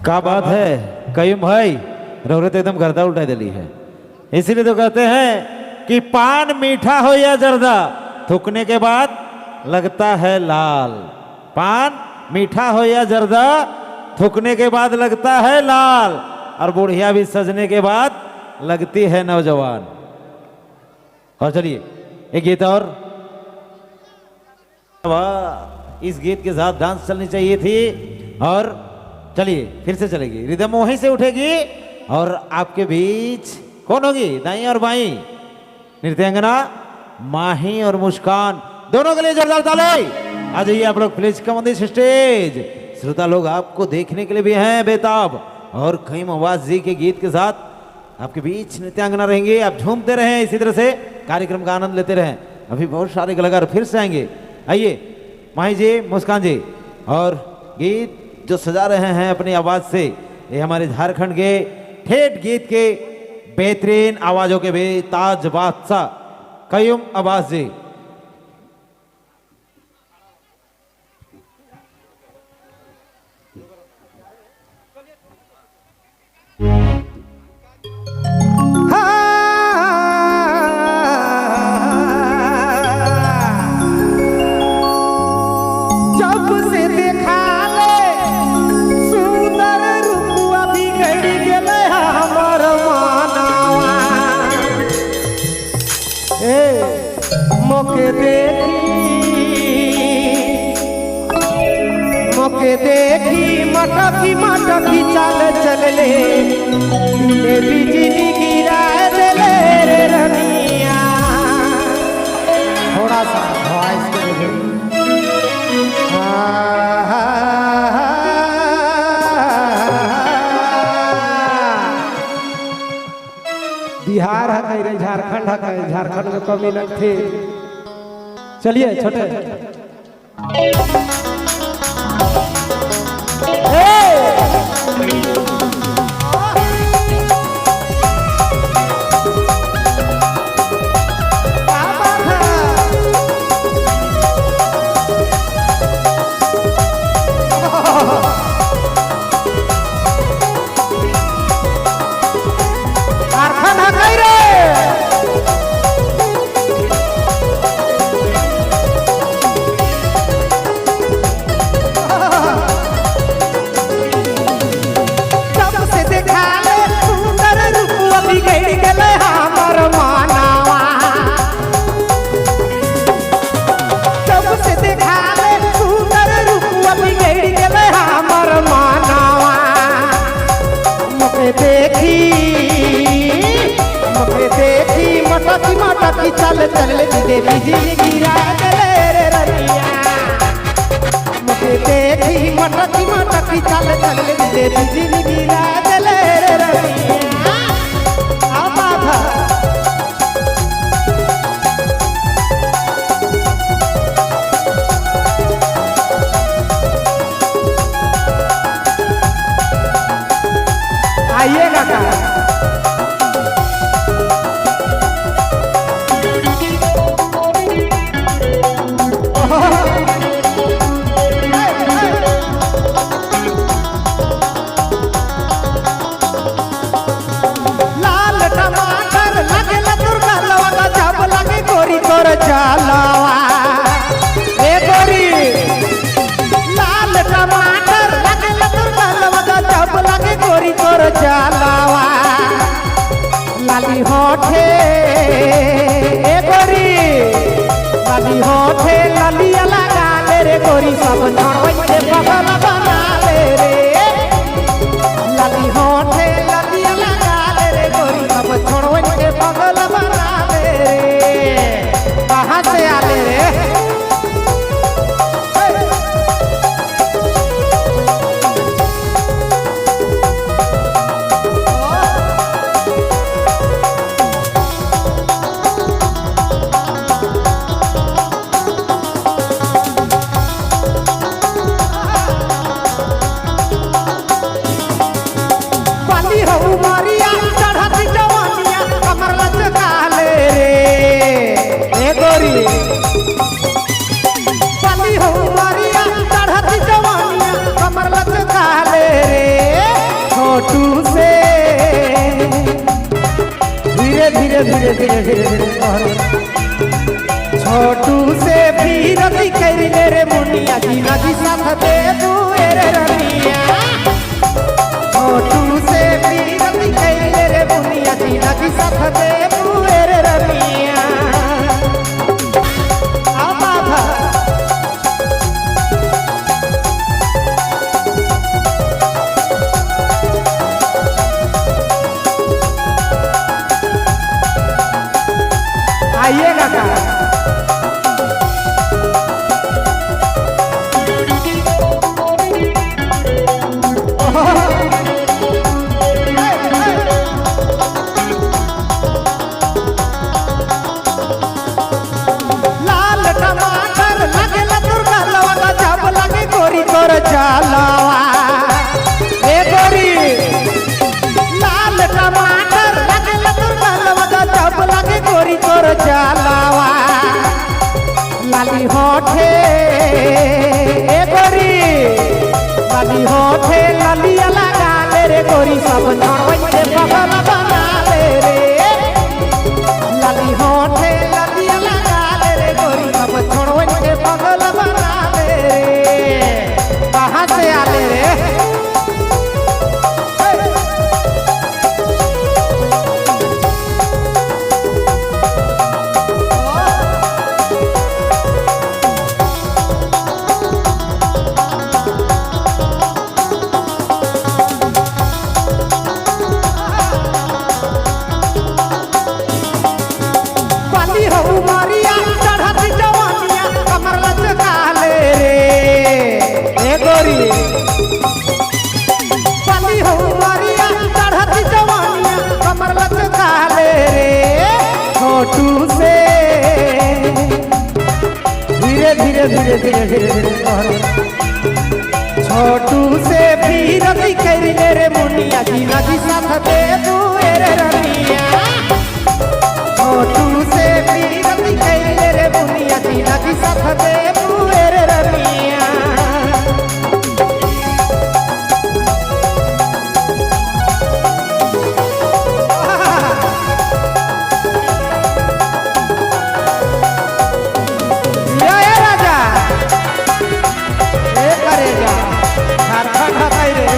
क्या बात है कयूम भाई, रौरत एकदम गर्दा उल्टा दिली है। इसीलिए तो कहते हैं कि पान मीठा हो या जर्दा, थूकने के बाद लगता है लाल। पान मीठा हो या जर्दा, थूकने के बाद लगता है लाल। और बुढ़िया भी सजने के बाद लगती है नौजवान। और चलिए एक गीत और, इस गीत के साथ डांस चलनी चाहिए थी। और चलिए फिर से चलेगी, रिदम वहीं से उठेगी और आपके बीच कौन होगी, दाई और बाई नृत्यांगना माही और मुस्कान, दोनों के लिए जोरदार ताली। आ जाइए आप लोग please come on this stage. श्रोता लोग आपको देखने के लिए भी हैं बेताब, और कईम आवाज जी के गीत के साथ आपके बीच नृत्यांगना रहेंगे। आप झूमते रहें, इसी तरह से कार्यक्रम का आनंद लेते रहें। अभी बहुत सारे कलाकार फिर से आएंगे। आइए माही जी, मुस्कान जी, और गीत जो सजा रहे हैं अपनी आवाज से, ये हमारे झारखंड के ठेठ गीत के बेहतरीन आवाजों के बेताज बादशाह कयूम अब्बास जी। मोके देखी मटकी मटकी चल चल ले बिजली गिरा दे रे रनिया। थोड़ा सा वॉइस के बिहार है कहीं रे, झारखंड है कहीं, झारखंड में कमी नहीं थे। चलिए छोटे मटकी मटकी चल चल दे बिजली गिरा दे रे रनिया। मुझे देखी मटकी मटकी चल चल दे बिजली गिरा दे रे रनिया। आइएगा का चलावा ए गोरी लाल टमाटर लगल तुरलवा जब लगे गोरी तोर चलावा लाली होठे ए गोरी लाली होठे ललिया लगा ले रे गोरी सब छोड़वैते बगल बना ले रे। लाली होठे ललिया लगा ले रे गोरी सब छोड़वैते बगल बना ले रे। कहाँ से आले रे? धीरे धीरे धीरे धीरे धीरे छोटू से बीरती करिले रे मुनिया जी नदी साथ दे दुए रे रनिया छोटू से बीरती करिले रे मुनिया जी नदी साथ दे दुए रे रनिया आ बाबा आइएगा का लाल टमाटर लगे लतुरका लवा जब लगे गोरी तोर चालावा ए गोरी लाल टमाटर लगे लतुरका लवा जब लगे गोरी तोर चालावा लाली होठे ए गोरी लाली होठे लालिया लगा ले रे गोरी सब नड़वई के बगल बना ले रे लाली होठे लालिया लगा ले रे गोरी सब छोड़वई के बगल बना ले रे कहाँ से आले रे पाली हो मारिया चढ़त जवानिया कमर लचका ले रे ए गोरी पाली हो मारिया चढ़त जवानिया कमर लचका ले रे छोटू से धीरे धीरे धीरे धीरे धीरे धीरे छोटू से बीरती करिले रे मुनिया जी नदी साथ दे दुए रे रनिया छोटू से बीरती करिले रे मुनिया जी नदी साथ दे दुए रे रनिया जय राजा ए करेगा झारखंड हटाई रे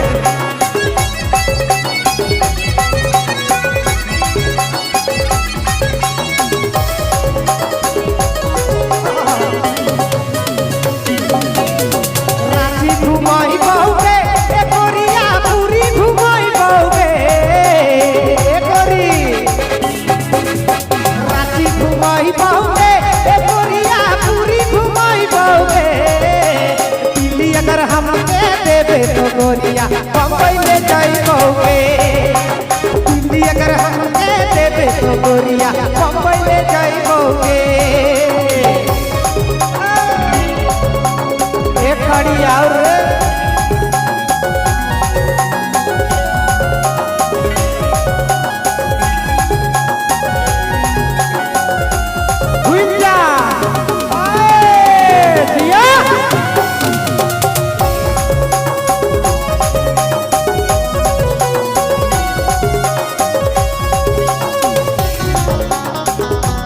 रांची घुमाई बहुगे ए गोरिया पूरी घुमाई बहुगे ए गोरी रांची घुमाई बहुगे ए गोरिया पूरी घुमाई बहुगे दिल्ली अगर हमके देबे तो गोरिया बम्बई ले जाई बहुगे दिल्ली अगर हमके देबे तो गोरिया बम्बई ले जाई बहुगे एक खड़ी और भुइया आए जिया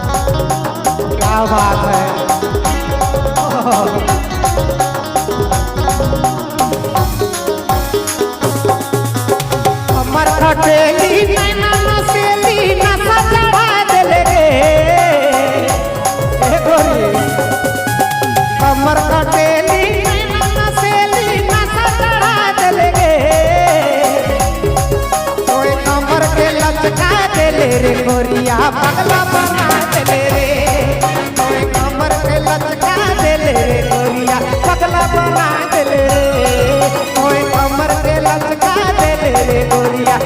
क्या बात है हमर खटेली नैना नसेली नशा चढ़ा देले रे ए गोरी हमर खटेली नैना नसेली नशा चढ़ा देले रे ओए कमर के लचका देले रे गोरिया पगला बना देले रे ओए कमर के लचका देले रे गोरिया पगला बना देले रे ओए कमर के लचका देले रे गोरिया